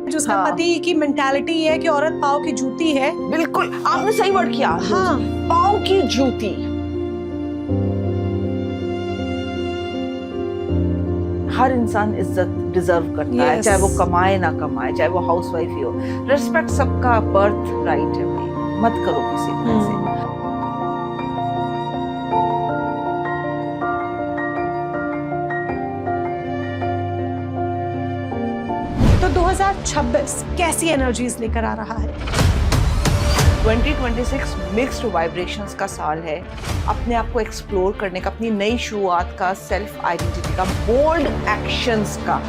जो उसका पति की मेंटालिटी है कि औरत पाँव की जूती है। बिल्कुल, आपने सही वर्ड किया। हाँ, पाँव की जूती। हर इंसान इज्जत डिजर्व करता है, चाहे वो कमाए ना कमाए, चाहे वो हाउसवाइफ ही हो। रिस्पेक्ट सबका बर्थ राइट है भाई, मत करो किसी को ऐसे। तो 2026 कैसी एनर्जीज लेकर आ रहा है? 2026 मिक्स्ड वाइब्रेशंस का साल है, अपने आप को एक्सप्लोर करने का, अपनी नई शुरुआत का, सेल्फ आइडेंटिटी का, बोल्ड एक्शंस का।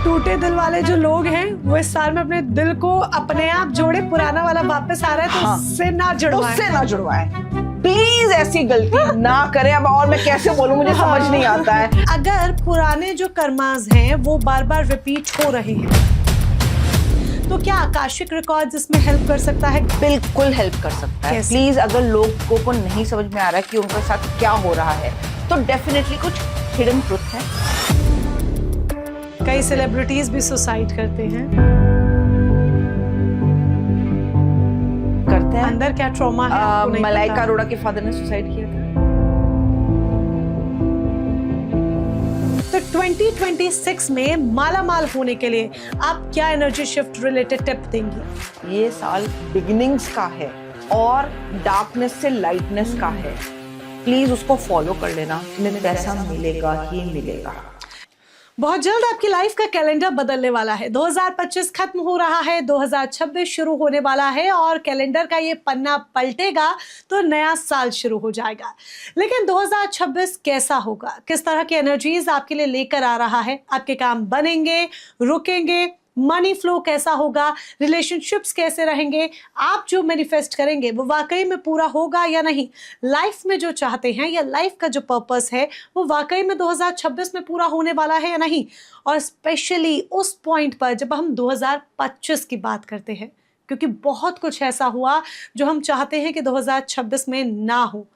टूटे दिल वाले जो लोग हैं वो इस साल में अपने दिल को अपने आप जोड़े, पुराना वाला वापस आ रहा है तो हाँ, उससे ना जुड़वाएं। उससे ना जुड़वाएं। प्लीज ऐसी गलती ना करें। अब और मैं कैसे बोलूं, मुझे समझ नहीं आता है। अगर पुराने जो कर्मास हैं वो बार बार रिपीट हो रहे हैं तो क्या आकाशिक रिकॉर्ड्स इसमें हेल्प कर सकता है? बिल्कुल हेल्प कर सकता है। प्लीज, अगर लोगों को नहीं समझ में आ रहा है कि उनके साथ क्या हो रहा है तो डेफिनेटली कुछ हिडन ट्रुथ है। कई सेलिब्रिटीज भी सुसाइड करते हैं। अंदर क्या ट्रॉमा है? मलाइका अरोड़ा के फादर ने सुसाइड किया था। तो 2026 में माला माल होने के लिए आप क्या एनर्जी शिफ्ट रिलेटेड टिप देंगी? ये साल बिगिनिंग्स का है और डार्कनेस से लाइटनेस का है। प्लीज उसको फॉलो कर लेना, तुम्हें पैसा मिलेगा ही मिलेगा। बहुत जल्द आपकी लाइफ का कैलेंडर बदलने वाला है। 2025 खत्म हो रहा है, 2026 शुरू होने वाला है और कैलेंडर का ये पन्ना पलटेगा तो नया साल शुरू हो जाएगा। लेकिन 2026 कैसा होगा, किस तरह की एनर्जीज आपके लिए लेकर आ रहा है? आपके काम बनेंगे, रुकेंगे, मनी फ्लो कैसा होगा, रिलेशनशिप्स कैसे रहेंगे, आप जो मैनिफेस्ट करेंगे वो वाकई में पूरा होगा या नहीं, लाइफ में जो चाहते हैं या लाइफ का जो पर्पस है वो वाकई में 2026 में पूरा होने वाला है या नहीं। और स्पेशली उस पॉइंट पर जब हम 2025 की बात करते हैं, क्योंकि बहुत कुछ ऐसा हुआ जो हम चाहते हैं कि 2026 में ना हो,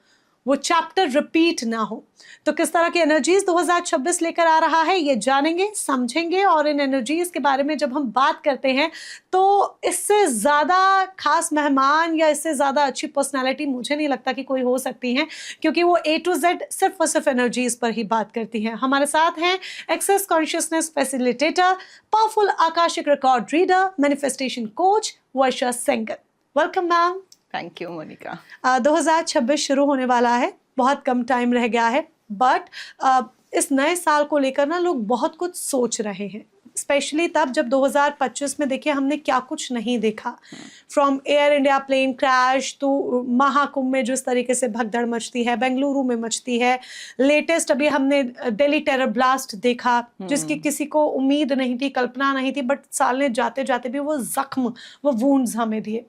वो चैप्टर रिपीट ना हो। तो किस तरह की एनर्जीज 2026 लेकर आ रहा है ये जानेंगे, समझेंगे। और इन एनर्जीज के बारे में जब हम बात करते हैं तो इससे ज़्यादा खास मेहमान या इससे ज़्यादा अच्छी पर्सनालिटी मुझे नहीं लगता कि कोई हो सकती है, क्योंकि वो A to Z सिर्फ और सिर्फ एनर्जीज पर ही बात करती हैं। हमारे साथ हैं access consciousness facilitator, powerful akashic record reader, manifestation coach Varsha Sengar. Welcome ma'am. Thank you Monica. 2026 शुरू होने वाला है, बहुत कम टाइम रह गया है, बट इस नए साल को लेकर ना लोग बहुत कुछ सोच रहे हैं, स्पेशली तब जब 2025 में देखिए हमने क्या कुछ नहीं देखा। From Air India plane crash to Mahakumbh में जिस तरीके से भगदड़ मचती है, बेंगलुरु में मचती है, लेटेस्ट अभी हमने दिल्ली टेरर ब्लास्ट देखा जिसकी किसी को उम्मीद नहीं थी, कल्पना नहीं थी, बट साल ने जाते जाते भी वो जख्म, वो वुंड्स हमें दिए।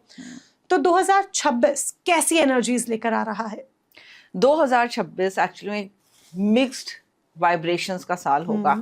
तो 2026 कैसी एनर्जीज लेकर आ रहा है? 2026 एक्चुअली में मिक्स्ड वाइब्रेशंस का साल होगा।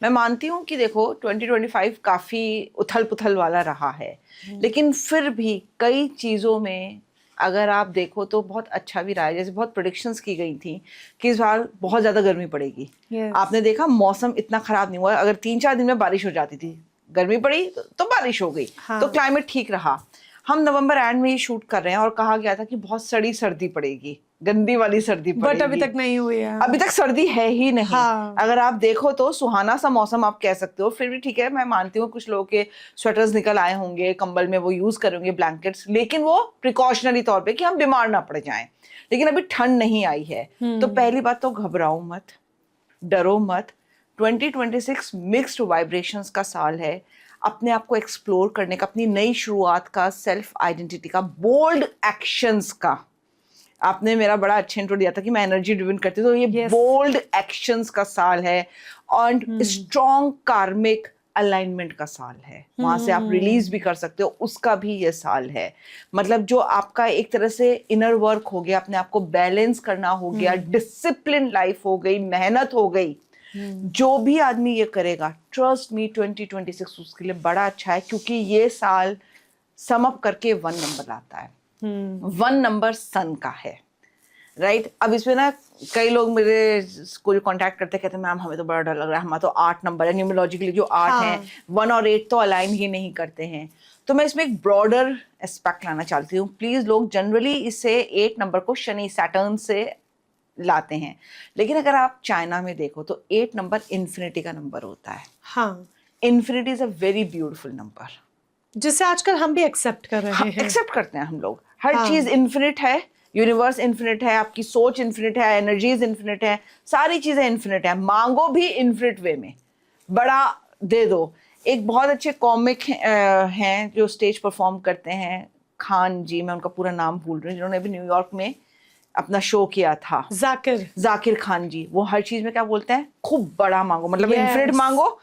मैं मानती हूँ कि देखो 2025 काफ़ी उथल पुथल वाला रहा है, लेकिन फिर भी कई चीज़ों में अगर आप देखो तो बहुत अच्छा भी रहा है। जैसे बहुत प्रेडिक्शंस की गई थी कि इस बार बहुत ज़्यादा गर्मी पड़ेगी। आपने देखा मौसम इतना ख़राब नहीं हुआ। अगर 3-4 दिन में बारिश हो जाती थी, गर्मी पड़ी तो बारिश हो गई। तो क्लाइमेट ठीक रहा। हम नवंबर एंड में ही शूट कर रहे हैं और कहा गया था कि बहुत सड़ी सर्दी पड़ेगी, गंदी वाली सर्दी पड़ेगी, बट अभी तक नहीं हुई है। अभी तक सर्दी है ही नहीं। हाँ। अगर आप देखो तो सुहाना सा मौसम आप कह सकते हो। फिर भी ठीक है, मैं मानती हूँ कुछ लोगों के स्वेटर्स निकल आए होंगे, कंबल में वो यूज करेंगे, ब्लैंकेट्स, लेकिन वो प्रिकॉशनरी तौर पे कि हम बीमार ना पड़ जाएं। लेकिन अभी ठंड नहीं आई है तो पहली बात तो घबराओ मत, डरो मत। 2026 मिक्स्ड वाइब्रेशंस का साल है, अपने आप को एक्सप्लोर करने का, अपनी नई शुरुआत का, सेल्फ आइडेंटिटी का, बोल्ड एक्शंस का। आपने मेरा बड़ा अच्छा इंट्रो दिया था कि मैं एनर्जी ड्रिवन करती हूँ, तो ये बोल्ड एक्शंस का साल है और स्ट्रॉन्ग कार्मिक अलाइनमेंट का साल है। वहां से आप रिलीज भी कर सकते हो, उसका भी ये साल है। मतलब जो आपका एक तरह से इनर वर्क हो गया, अपने आप को बैलेंस करना हो गया, डिसिप्लिन लाइफ हो गई, मेहनत हो गई, जो भी आदमी ये करेगा, ट्रस्ट मी 2026 उसके लिए बड़ा अच्छा है, क्योंकि ये साल सम अप करके 1 नंबर आता है। 1 नंबर सन का है। राइट अब इसमें ना कई लोग मेरे को कांटेक्ट करते कहते हैं मैम हमें तो बड़ा डर लग रहा है, हमारा तो 8 नंबर है, न्यूमरोलॉजिकली जो 8 हाँ। है 1 और 8 तो अलाइन ही नहीं करते हैं। तो मैं इसमें एक ब्रॉडर एस्पेक्ट लाना चाहती हूँ। प्लीज लोग जनरली इसे 8 नंबर को शनि सैटर्न से लाते हैं, लेकिन अगर आप चाइना में देखो तो 8 नंबर इन्फिनिटी का नंबर होता है। हाँ, infinity is a very beautiful number, जिसे आजकल हम भी एक्सेप्ट कर रहे हैं। एक्सेप्ट करते हैं हम लोग। हर हाँ। चीज इन्फिनिट है, यूनिवर्स इन्फिनिट है, आपकी सोच इन्फिनिट है, एनर्जीज इन्फिनिट है, सारी चीजें इन्फिनिट है। मांगो भी इन्फिनिट वे में, बड़ा दे दो। एक बहुत अच्छे कॉमिक हैं जो स्टेज परफॉर्म करते हैं, खान जी, मैं उनका पूरा नाम भूल रही हूँ, जिन्होंने अभी न्यूयॉर्क में अपना शो किया था, जाकिर खान जी। वो हर चीज में क्या बोलते हैं, खूब बड़ा मांगो, मतलब Yes. इन्फिनिट मांगो,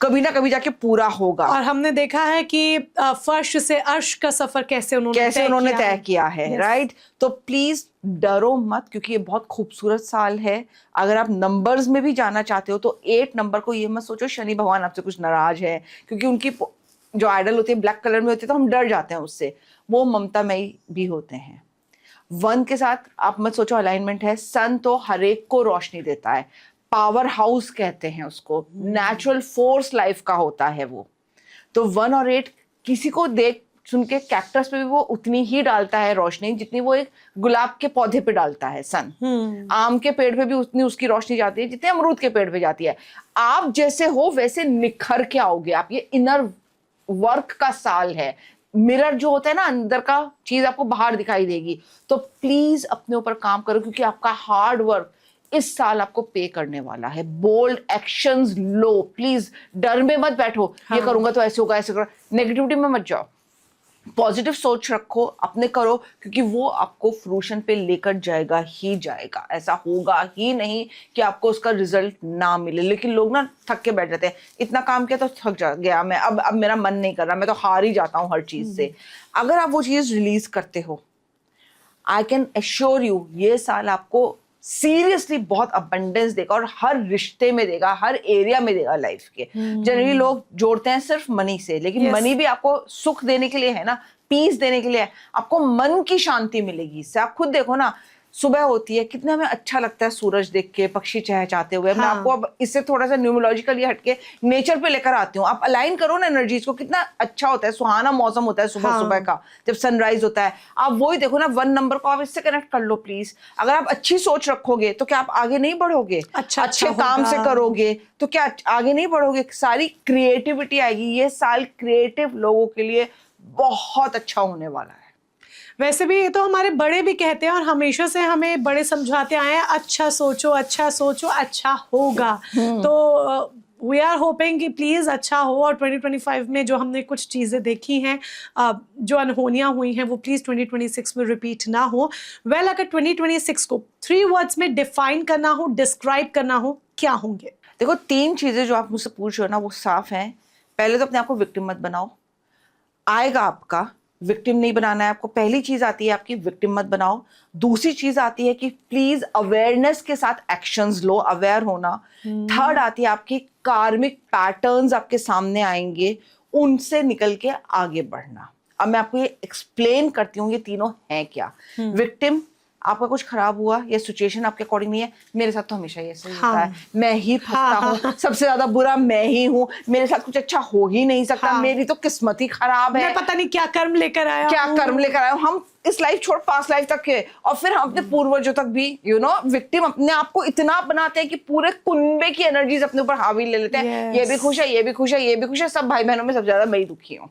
कभी ना कभी जाके पूरा होगा। और हमने देखा है कि फर्श से अर्श का सफर कैसे उन्होंने तय किया है। Yes. राइट तो प्लीज डरो मत, क्योंकि ये बहुत खूबसूरत साल है। अगर आप नंबर्स में भी जाना चाहते हो तो 8 नंबर को ये मत सोचो शनि भगवान आपसे कुछ नाराज है, क्योंकि उनकी जो आइडल होती है ब्लैक कलर में होती है तो हम डर जाते हैं उससे। वो ममतामयी भी होते हैं। 1 के साथ आप मत सोचो अलाइनमेंट है। सन तो हर एक को रोशनी देता है, पावर हाउस कहते हैं उसको, नेचुरल फोर्स लाइफ का होता है वो। तो 1 और 8 किसी को देख सुन के कैक्टस पे भी वो उतनी ही डालता है रोशनी जितनी वो एक गुलाब के पौधे पे डालता है सन। आम के पेड़ पे भी उतनी उसकी रोशनी जाती है जितनी अमरूद के पेड़ पे जाती है। आप जैसे हो वैसे निखर के आओगे आप। ये इनर वर्क का साल है। मिरर जो होता है ना, अंदर का चीज आपको बाहर दिखाई देगी। तो प्लीज अपने ऊपर काम करो, क्योंकि आपका हार्ड वर्क इस साल आपको पे करने वाला है। बोल्ड एक्शंस लो, प्लीज डर में मत बैठो। हाँ। ये करूंगा तो ऐसे होगा, ऐसे करो, नेगेटिविटी में मत जाओ। पॉजिटिव सोच रखो, अपने करो, क्योंकि वो आपको फ्रूशन पे लेकर जाएगा ही जाएगा। ऐसा होगा ही नहीं कि आपको उसका रिजल्ट ना मिले। लेकिन लोग ना थक के बैठ जाते हैं, इतना काम किया तो थक जा गया मैं, अब मेरा मन नहीं कर रहा, मैं तो हार ही जाता हूँ हर चीज से। अगर आप वो चीज रिलीज करते हो, आई कैन एश्योर यू ये साल आपको सीरियसली बहुत अबंडेंस देगा, और हर रिश्ते में देगा, हर एरिया में देगा लाइफ के। जनरली लोग जोड़ते हैं सिर्फ मनी से, लेकिन मनी भी आपको सुख देने के लिए है ना, पीस देने के लिए है। आपको मन की शांति मिलेगी इससे। आप खुद देखो ना, सुबह होती है, कितना हमें अच्छा लगता है सूरज देख के, पक्षी चहचहाते हुए। मैं आपको अब इससे थोड़ा सा न्यूमरोलॉजिकली हटके नेचर पे लेकर आती हूँ। आप अलाइन करो ना एनर्जीज को, कितना अच्छा होता है। सुहाना मौसम होता है सुबह सुबह का, जब सनराइज होता है। आप वही देखो ना, 1 नंबर को आप इससे कनेक्ट कर लो प्लीज। अगर आप अच्छी सोच रखोगे तो क्या आप आगे नहीं बढ़ोगे? अच्छे काम से करोगे तो क्या आगे नहीं बढ़ोगे? सारी क्रिएटिविटी आएगी। ये साल क्रिएटिव लोगों के लिए बहुत अच्छा होने वाला है। वैसे भी ये तो हमारे बड़े भी कहते हैं, और हमेशा से हमें बड़े समझाते आए हैं, अच्छा सोचो, अच्छा सोचो, अच्छा होगा। तो वी आर होपिंग कि प्लीज़ अच्छा हो। और 2025 में जो हमने कुछ चीज़ें देखी हैं, जो अनहोनियाँ हुई हैं, वो प्लीज़ 2026 में रिपीट ना हो। वेल, अगर 2026 को 3 वर्ड्स में डिफाइन करना हो, डिस्क्राइब करना हो, क्या होंगे? देखो, 3 चीजें जो आप मुझसे पूछ रहे हो ना, वो साफ हैं। पहले तो अपने आप को विक्टिम मत बनाओ। आएगा आपका, विक्टिम नहीं बनाना है आपको। पहली चीज आती है आपकी, विक्टिम मत बनाओ। दूसरी चीज आती है कि प्लीज अवेयरनेस के साथ एक्शंस लो, अवेयर होना। थर्ड आती है आपकी, कार्मिक पैटर्न्स आपके सामने आएंगे, उनसे निकल के आगे बढ़ना। अब मैं आपको ये एक्सप्लेन करती हूँ ये तीनों हैं क्या। विक्टिम, आपका कुछ खराब हुआ या सिचुएशन आपके अकॉर्डिंग नहीं है, मेरे साथ तो हमेशा ये सही होता है, मैं ही फंसता हूँ, सबसे ज्यादा बुरा मैं ही हूँ, मेरे साथ कुछ अच्छा हो ही नहीं सकता, मेरी तो किस्मत ही खराब है, मैं पता नहीं क्या कर्म लेकर आया हूँ। हम इस लाइफ छोड़ पास लाइफ तक के, और फिर हम अपने पूर्वजों तक भी विक्टिम अपने आप को इतना बनाते हैं कि पूरे कुनबे की एनर्जीज अपने ऊपर हावी ले लेते हैं। ये भी खुश है, ये भी खुश है, ये भी खुश है, सब भाई बहनों में सबसे ज्यादा मैं ही दुखी हूँ।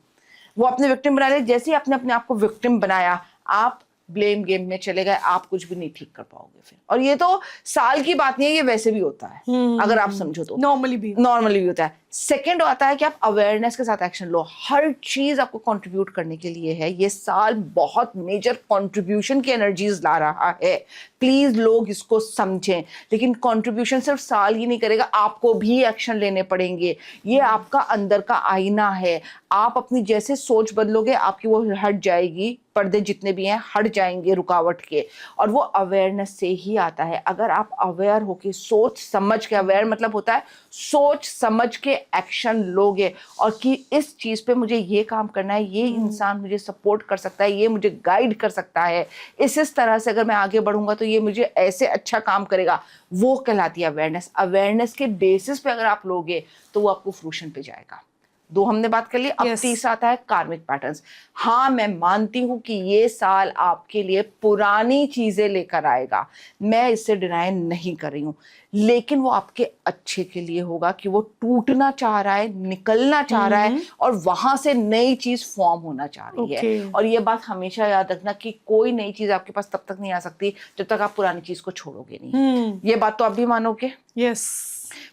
वो अपने विक्टिम बना ले। जैसे ही आपने अपने आप को विक्टिम बनाया, आप ब्लेम गेम में चले गए, आप कुछ भी नहीं ठीक कर पाओगे फिर। और ये तो साल की बात नहीं है, ये वैसे भी होता है, अगर आप समझो तो नॉर्मली भी होता है। सेकंड आता है कि आप अवेयरनेस के साथ एक्शन लो। हर चीज आपको कंट्रीब्यूट करने के लिए है। ये साल बहुत मेजर कंट्रीब्यूशन की एनर्जीज ला रहा है। प्लीज लोग इसको समझें। लेकिन कंट्रीब्यूशन सिर्फ साल ही नहीं करेगा, आपको भी एक्शन लेने पड़ेंगे। ये आपका अंदर का आईना है। आप अपनी जैसे सोच बदलोगे, आपकी वो हट जाएगी, पर्दे जितने भी हैं हट जाएंगे रुकावट के, और वो अवेयरनेस से ही आता है। अगर आप अवेयर होके सोच समझ के, अवेयर मतलब होता है सोच समझ के एक्शन लोगे और कि इस चीज पे मुझे ये काम करना है, ये इंसान मुझे सपोर्ट कर सकता है, ये मुझे गाइड कर सकता है, इस तरह से अगर मैं आगे बढ़ूंगा तो ये मुझे ऐसे अच्छा काम करेगा, वो कहलाती है अवेयरनेस। अवेयरनेस के बेसिस पे अगर आप लोगे तो वो आपको फ्रूशन पे जाएगा। दो हमने बात कर ली। अब Yes. तीसरा आता है कार्मिक पैटर्न्स। हाँ, मैं मानती हूं कि ये साल आपके लिए पुरानी चीजें लेकर आएगा, मैं इससे डिनाई नहीं कर रही हूं, लेकिन वो आपके अच्छे के लिए होगा कि वो टूटना चाह रहा है, निकलना चाह रहा है और वहां से नई चीज फॉर्म होना चाह रही है। और ये बात हमेशा याद रखना कि कोई नई चीज आपके पास तब तक नहीं आ सकती जब तक आप पुरानी चीज को छोड़ोगे नहीं। ये बात तो आप भी मानोगे? यस।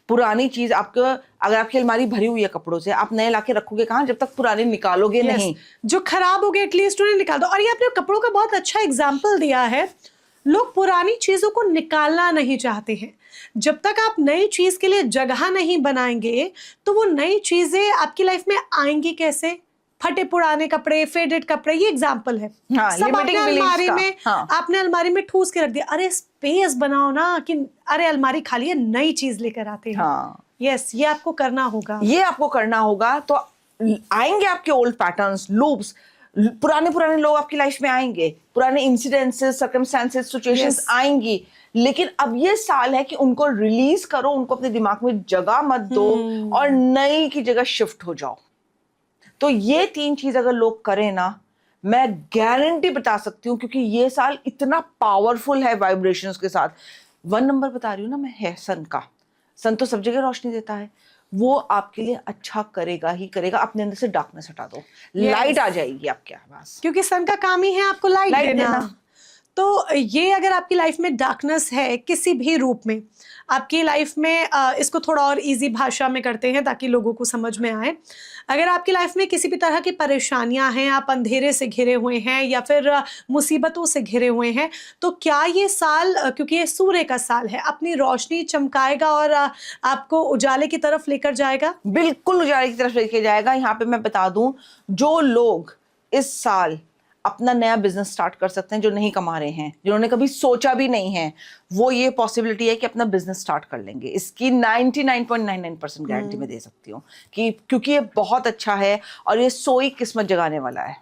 पुरानी चीज आपको, अगर आपकी अलमारी भरी हुई है कपड़ों से, आप नए लाके रखोगे कहाँ जब तक पुराने निकालोगे नहीं। जो खराब हो गए एटलीस्ट उन्हें निकाल दो। और ये आपने कपड़ों का बहुत अच्छा एग्जाम्पल दिया है। लोग पुरानी चीजों को निकालना नहीं चाहते हैं। जब तक आप नई चीज के लिए जगह नहीं बनाएंगे तो वो नई चीजें आपकी लाइफ में आएंगी कैसे? फटे पुराने कपड़े, फेडेड कपड़े, ये एग्जाम्पल है। हाँ, सब आपने अलमारी में, हाँ। आपने अलमारी में ठूस के रख दिया। अरे स्पेस बनाओ ना, कि अरे अलमारी खाली है, नई चीज लेकर आते हैं। हाँ। यस, ये आपको करना होगा। ये आपको करना होगा तो आएंगे आपके ओल्ड पैटर्न्स, लूप्स, पुराने लोग आपकी लाइफ में आएंगे, पुराने इंसिडेंसेस, सर्कमस्टेंसेस, सिचुएशंस आएंगी, लेकिन अब ये साल है कि उनको रिलीज करो, उनको अपने दिमाग में जगह मत दो और नई की जगह शिफ्ट हो जाओ। तो ये तीन चीज अगर लोग करें ना, मैं गारंटी बता सकती हूँ, क्योंकि ये साल इतना पावरफुल है वाइब्रेशंस के साथ। 1 नंबर बता रही हूँ ना मैं, है सन का। सन तो सब जगह रोशनी देता है, वो आपके लिए अच्छा करेगा ही करेगा। अपने अंदर से डार्कनेस हटा दो, लाइट आ जाएगी आपके पास, क्योंकि सन का काम ही है आपको लाइट देना। तो ये अगर आपकी लाइफ में डार्कनेस है किसी भी रूप में, आपकी लाइफ में, इसको थोड़ा और इजी भाषा में करते हैं ताकि लोगों को समझ में आए। अगर आपकी लाइफ में किसी भी तरह की परेशानियां हैं, आप अंधेरे से घिरे हुए हैं या फिर मुसीबतों से घिरे हुए हैं, तो क्या ये साल, क्योंकि ये सूर्य का साल है, अपनी रोशनी चमकाएगा और आपको उजाले की तरफ लेकर जाएगा? बिल्कुल उजाले की तरफ लेके जाएगा। यहाँ पे मैं बता दूं, जो लोग इस साल अपना नया बिजनेस स्टार्ट कर सकते हैं, जो नहीं कमा रहे हैं, जिन्होंने कभी सोचा भी नहीं है, वो ये पॉसिबिलिटी है कि अपना बिजनेस स्टार्ट कर लेंगे। इसकी 99.99% गारंटी मैं दे सकती हूँ कि, क्योंकि ये बहुत अच्छा है और ये सोई किस्मत जगाने वाला है।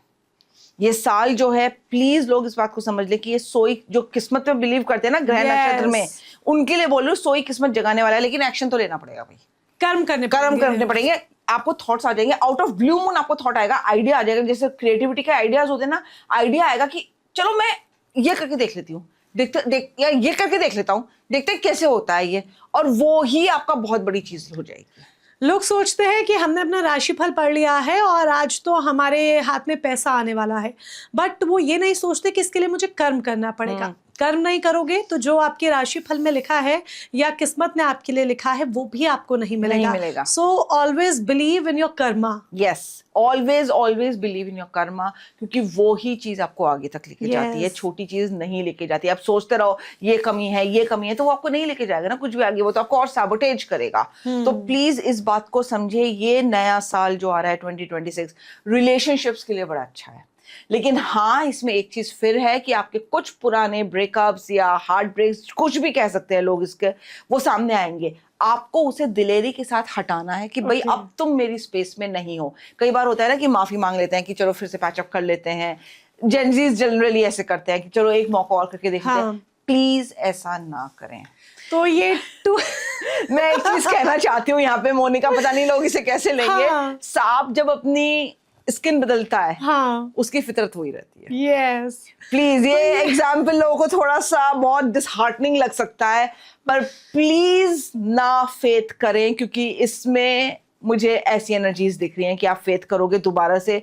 ये साल जो है, प्लीज लोग इस बात को समझ ले कि ये सोई, जो किस्मत में बिलीव करते हैं ना, ग्रह नक्षत्र में, उनके लिए बोल रही हूँ, सोई किस्मत जगाने वाला है। लेकिन एक्शन तो लेना पड़ेगा भाई, कर्म करने पड़ेंगे। आपको थॉट्स आ जाएंगे, आउट ऑफ ब्लू मून आपको थॉट आएगा, आइडिया आ जाएगा। जैसे क्रिएटिविटी के आइडियाज होते हैं ना, आइडिया आएगा कि चलो मैं ये करके देख लेती हूँ, या ये करके देख लेता हूँ, देखते हैं कैसे होता है ये, और वो ही आपका बहुत बड़ी चीज हो जाएगी। लोग सोचते हैं कि हमने अपना राशिफल पढ़ लिया है और आज तो हमारे हाथ में पैसा आने वाला है, बट वो ये नहीं सोचते कि इसके लिए मुझे कर्म करना पड़ेगा। कर्म नहीं करोगे तो जो आपके राशिफल में लिखा है या किस्मत ने आपके लिए लिखा है वो भी आपको नहीं मिलेगा। So always believe in your Karma. Yes, always believe in your Karma, क्योंकि वो ही चीज आपको आगे तक लेके जाती है, छोटी चीज नहीं लेके जाती। आप सोचते रहो ये कमी है, तो वो आपको नहीं लेके जाएगा ना कुछ भी आगे, वो तो आपको और सैबोटेज करेगा। तो प्लीज इस बात को समझे, ये नया साल जो आ रहा है 2026 रिलेशनशिप्स के लिए बड़ा अच्छा है। लेकिन हाँ, इसमें एक चीज फिर है कि आपके कुछ पुराने ब्रेकअप्स या हार्ट ब्रेक्स, कुछ भी कह सकते हैं लोग इसके, वो सामने आएंगे। आपको उसे दिलेरी के साथ हटाना है कि भाई अब तुम मेरी स्पेस में नहीं हो। कई बार होता है ना कि माफी मांग लेते हैं कि चलो फिर से पैचअप कर लेते हैं। जेनजीज जनरली ऐसे करते हैं कि चलो एक मौका और करके देखते हैं। प्लीज ऐसा ना करें। तो ये मैं एक चीज कहना चाहती हूँ यहाँ पे, मोनिका, पता नहीं लोग इसे कैसे लेंगे। सांप जब अपनी स्किन बदलता है, उसकी फितरत वही रहती है। यस, प्लीज, ये एग्जाम्पल लोगों को थोड़ा सा बहुत डिसहार्टनिंग लग सकता है, पर प्लीज ना फेथ करें, क्योंकि इसमें मुझे ऐसी एनर्जीज दिख रही हैं कि आप फेथ करोगे दोबारा से।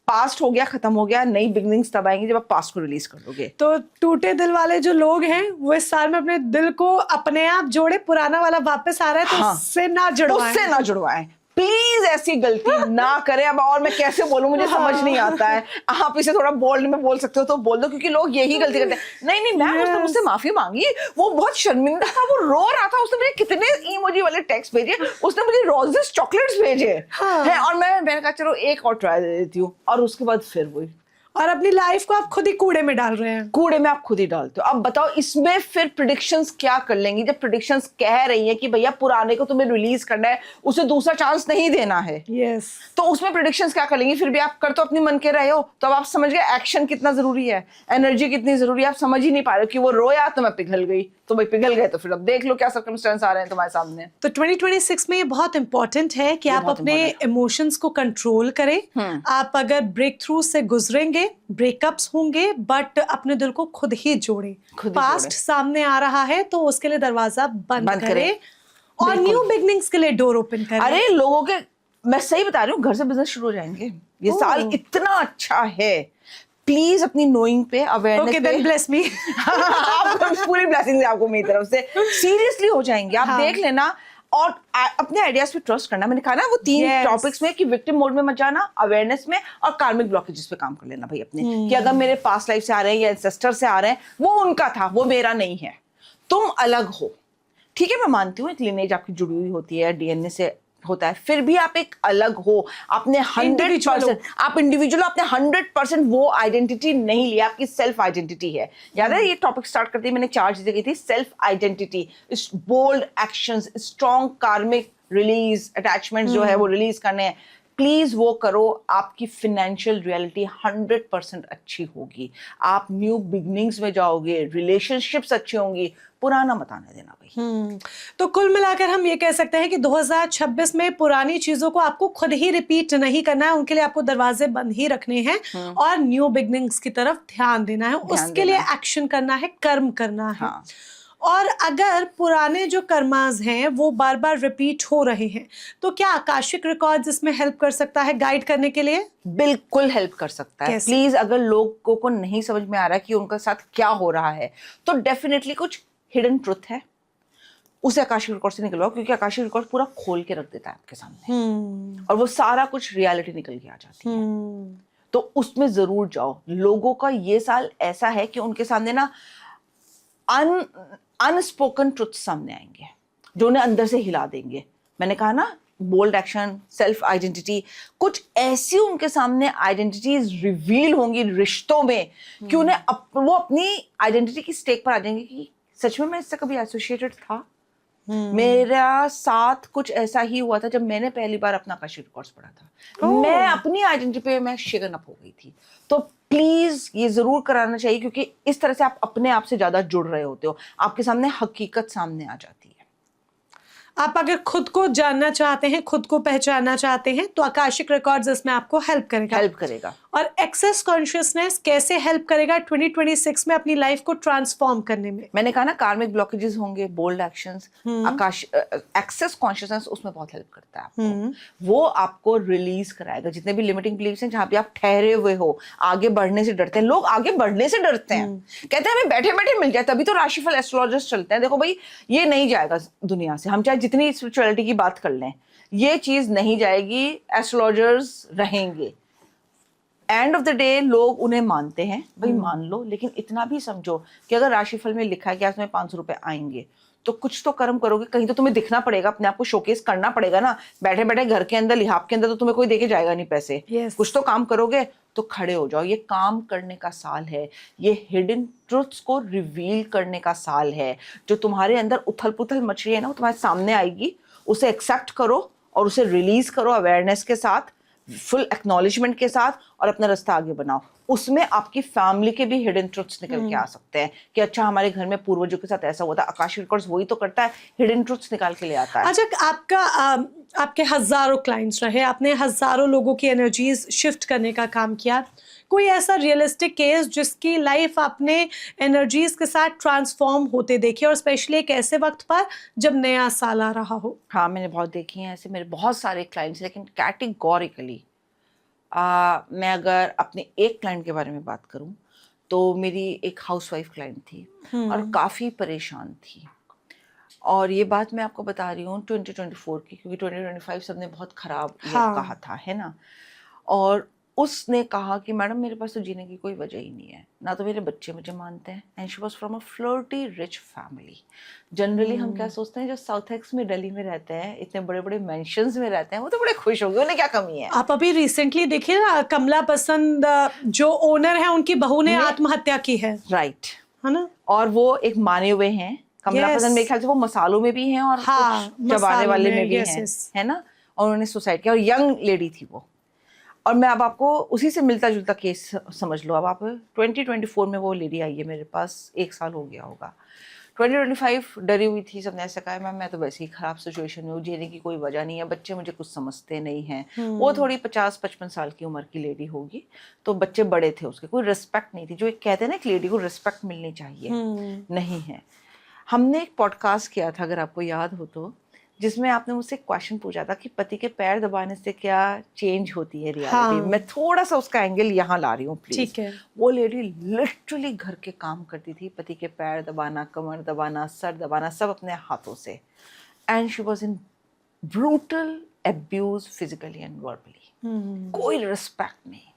पास्ट हो गया, खत्म हो गया, नई बिगनिंग्स तब आएंगी जब आप पास्ट को रिलीज कर दोगे। तो टूटे दिल वाले जो लोग हैं वो इस साल में अपने दिल को अपने आप जोड़े, पुराना वाला वापस आ रहा है तो उससे ना जुड़वाएं। प्लीज ऐसी गलती ना करें। अब और मैं कैसे बोलूं, मुझे समझ नहीं आता है। आप इसे थोड़ा बोल्ड में बोल सकते हो तो बोल दो, क्योंकि लोग यही गलती करते हैं। नहीं मैम, उसने मुझसे माफी मांगी, वो बहुत शर्मिंदा था, वो रो रहा था, उसने मुझे कितने इमोजी वाले टेक्स्ट भेजे, उसने मुझे रोजेस चॉकलेट्स भेजे हैं, और मैंने कहा चलो एक और ट्राई दे देती हूँ, और उसके बाद फिर वही। और अपनी लाइफ को आप खुद ही कूड़े में डाल रहे हैं। कूड़े में आप खुद ही डालते हो। अब बताओ इसमें फिर प्रिडिक्शंस क्या कर लेंगी, जब प्रिडिक्शंस कह रही है कि भैया पुराने को तुम्हें रिलीज करना है, उसे दूसरा चांस नहीं देना है। यस। तो उसमें प्रिडिक्शंस क्या कर लेंगी? फिर भी आप कर तो अपनी मन के रहे हो। तो अब आप समझ गए एक्शन कितना जरूरी है, एनर्जी कितनी जरूरी है। आप समझ ही नहीं पा रहे हो कि वो रोया तो मैं पिघल गई, तो भाई पिघल गए तो फिर अब देख लो क्या सर्कमस्टेंस आ रहे हैं तुम्हारे सामने। तो 2026 में ये बहुत इंपॉर्टेंट है कि आप अपने इमोशंस को कंट्रोल करें। आप अगर ब्रेक थ्रू से गुजरेंगे, ब्रेकअप्स होंगे, बट अपने दिल को खुद ही जोड़ें। पास्ट सामने आ रहा है तो उसके लिए दरवाजा बंद करें और न्यू बिगनिंग्स के लिए डोर ओपन करें। अरे लोगों के, मैं सही बता रही हूँ, घर से बिजनेस शुरू हो जाएंगे। ये साल इतना अच्छा है। प्लीज अपनी नोइंग पे, अवेयरनेस पे, ब्लेस मी। आपको पूरी ब्लेसिंग्स आपको मेरी तरफ से सीरियसली हो जाएंगे। आप देख लेना और अपने आइडियाज पे ट्रस्ट करना। मैंने कहा ना वो 3 टॉपिक्स में कि विक्टिम मोड में मत जाना, अवेयरनेस में और कार्मिक ब्लॉकेजेस पे काम कर लेना भाई अपने, कि अगर मेरे पास्ट लाइफ से आ रहे हैं या एंसेस्टर से आ रहे हैं, वो उनका था, वो मेरा नहीं है, तुम अलग हो। ठीक है, मैं मानती हूँ एक लिनेज आपकी जुड़ी हुई होती है, डीएनए से होता है, फिर भी आप एक अलग हो। आपने 100%, आप इंडिविजुअल, आपने 100% वो आइडेंटिटी नहीं लिया, आपकी सेल्फ आइडेंटिटी है। याद है ये टॉपिक स्टार्ट करते ही मैंने 4 चीजें की थी। Self identity, bold actions, strong karmic release, attachment जो है वो रिलीज करने हैं, प्लीज वो करो। आपकी फाइनेंशियल रियलिटी 100% अच्छी होगी। आप न्यू बिगनिंग्स में जाओगे, रिलेशनशिप्स अच्छी होंगी, पुराना मत आने देना भाई। तो कुल मिलाकर हम ये कह सकते हैं कि 2026 में पुरानी चीजों को आपको खुद ही रिपीट नहीं करना है, उनके लिए आपको दरवाजे बंद ही रखने हैं और न्यू बिगनिंग्स की तरफ ध्यान देना है। उसके लिए एक्शन करना है, कर्म करना है। हाँ। और अगर पुराने जो कर्मास हैं वो बार बार रिपीट हो रहे हैं तो क्या आकाशिक रिकॉर्ड्स इसमें हेल्प कर सकता है गाइड करने के लिए? बिल्कुल हेल्प कर सकता है। प्लीज, अगर लोगों को नहीं समझ में आ रहा कि उनके साथ क्या हो रहा है, तो डेफिनेटली कुछ हिडन ट्रुथ है, उसे आकाशिक रिकॉर्ड से निकलवाओ, क्योंकि आकाशिक रिकॉर्ड पूरा खोल के रख देता है आपके सामने और वो सारा कुछ रियलिटी निकल के आ जाती है। तो उसमें जरूर जाओ। लोगों का ये साल ऐसा है कि उनके सामने ना अनस्पोकन ट्रुथ सामने आएंगे जो उन्हें अंदर से हिला देंगे। मैंने कहा ना, बोल्ड एक्शन, सेल्फ आइडेंटिटी, कुछ ऐसी उनके सामने आइडेंटिटीज रिवील होंगी रिश्तों में कि उन्हें वो अपनी आइडेंटिटी की स्टेक पर आ जाएंगे कि सच में मैं इससे कभी एसोसिएटेड था। मेरा साथ कुछ ऐसा ही हुआ था जब मैंने पहली बार अपना आकाशिक रिकॉर्ड्स पढ़ा था। मैं अपनी आइडेंटिटी पे मैं शेकन अप हो गई थी। तो प्लीज ये जरूर कराना चाहिए, क्योंकि इस तरह से आप अपने आप से ज्यादा जुड़ रहे होते हो, आपके सामने हकीकत सामने आ जाती है। आप अगर खुद को जानना चाहते हैं, खुद को पहचानना चाहते हैं, तो आकाशिक रिकॉर्ड्स इसमें आपको हेल्प करेगा। और एक्सेस कॉन्शियसनेस कैसे हेल्प करेगा 2026 में अपनी लाइफ को ट्रांसफॉर्म करने में? मैंने कहा ना, कार्मिक ब्लॉकेजेस होंगे, बोल्ड एक्शंस, एक्सेस कॉन्शियसनेस उसमें बहुत हेल्प करता है आपको। वो आपको रिलीज कराएगा जितने भी लिमिटिंग बिलीव्स हैं, जहां पे आप ठहरे हुए हो, आगे बढ़ने से डरते हैं। लोग आगे बढ़ने से डरते हैं, कहते हैं हमें बैठे बैठे मिल जाए, तभी तो राशिफल एस्ट्रोलॉजर्स चलते हैं। देखो भाई, ये नहीं जाएगा दुनिया से, हम चाहे जितनी स्पिरिचुअलिटी की बात कर लें, ये चीज नहीं जाएगी। एस्ट्रोलॉजर्स रहेंगे, एंड ऑफ द डे लोग उन्हें मानते हैं, भाई मान लो, लेकिन इतना भी समझो कि अगर राशिफल में लिखा है कि आज तुम्हें 500 रुपए आएंगे, तो कुछ तो कर्म करोगे, कहीं तो तुम्हें दिखना पड़ेगा, अपने आप को शोकेस करना पड़ेगा ना। बैठे बैठे घर के अंदर, लिहाफ के अंदर तो तुम्हें कोई देके जाएगा नहीं पैसे। कुछ तो काम करोगे, तो खड़े हो जाओ। ये काम करने का साल है, ये हिडन ट्रुथ्स को रिवील करने का साल है। जो तुम्हारे अंदर उथल पुथल मच रही है ना, वो तुम्हारे सामने आएगी। उसे एक्सेप्ट करो और उसे रिलीज करो अवेयरनेस के साथ, फुल एक्नॉलेजमेंट के साथ, और अपना रास्ता आगे बनाओ। उसमें आपकी फैमिली के भी हिडन ट्रुथ्स निकल के आ सकते हैं कि अच्छा, हमारे घर में पूर्वजों के साथ ऐसा हुआ था। आकाशिक रिकॉर्ड्स वही तो करता है, हिडन ट्रुथ्स निकाल के ले आता है। अच्छा, आपके हजारों क्लाइंट्स रहे, आपने हजारों लोगों की एनर्जीज शिफ्ट करने का काम किया। कोई ऐसा रियलिस्टिक केस जिसकी लाइफ आपने एनर्जीज के साथ ट्रांसफॉर्म होते देखे, और स्पेशली एक ऐसे वक्त पर जब नया साल आ रहा हो? हाँ, मैंने बहुत देखी हैं ऐसे, मेरे बहुत सारे क्लाइंट्स, लेकिन कैटेगोरिकली मैं अगर अपने एक क्लाइंट के बारे में बात करूं, तो मेरी एक हाउसवाइफ क्लाइंट थी और काफ़ी परेशान थी। और ये बात मैं आपको बता रही हूँ 2024 की, क्योंकि 2025 सबने बहुत खराब कहा था, है ना। और उसने कहा कि मैडम मेरे पास तो जीने की कोई वजह ही नहीं है, ना तो मेरे बच्चे मुझे मानते हैं। And she was from a flirty rich family. Generally हम क्या सोचते हैं, जो साउथ एक्स में दिल्ली में रहते हैं, इतने बड़े बड़े मेंशंस में रहते हैं, वो तो बड़े खुश होंगे, उन्हें क्या कमी है। आप अभी रिसेंटली देखिए ना, कमला पसंद जो ओनर है, उनकी बहू ने आत्महत्या की है, राइट, है ना? और वो एक माने हुए हैं। कमला Yes. पसंद मेरे ख्याल से वो मसालों में भी हैं और हाँ, कुछ चबाने मसालों वाले में, में भी yes, हैं, yes. है ना। और उन्होंने सुसाइड किया, और यंग लेडी थी वो। और मैं अब आपको उसी से मिलता जुलता केस समझ लो। अब आप 2024 में वो लेडी आई है मेरे पास, 1 साल हो गया होगा। 2025 डरी हुई थी, सबने ऐसा कहा मैम मैं तो वैसे ही खराब सिचुएशन में हूँ, जीने की कोई वजह नहीं है, बच्चे मुझे कुछ समझते नहीं हैं। वो थोड़ी 50-55 साल की उम्र की लेडी होगी, तो बच्चे बड़े थे उसके, कोई रिस्पेक्ट नहीं थी। जो एक कहते हैं ना, एक लेडी को रिस्पेक्ट मिलनी चाहिए, नहीं है। हमने एक पॉडकास्ट किया था, अगर आपको याद हो तो, जिसमें आपने मुझसे क्वेश्चन पूछा था कि पति के पैर दबाने से क्या चेंज होती है रियलिटी। हाँ। मैं थोड़ा सा उसका एंगल यहाँ ला रही हूँ प्लीज। ठीक है। वो लेडी लिटरली घर के काम करती थी, पति के पैर दबाना, कमर दबाना, सर दबाना, सब अपने हाथों से। And she was in brutal abuse physically and verbally. कोई रिस्पेक्ट नहीं।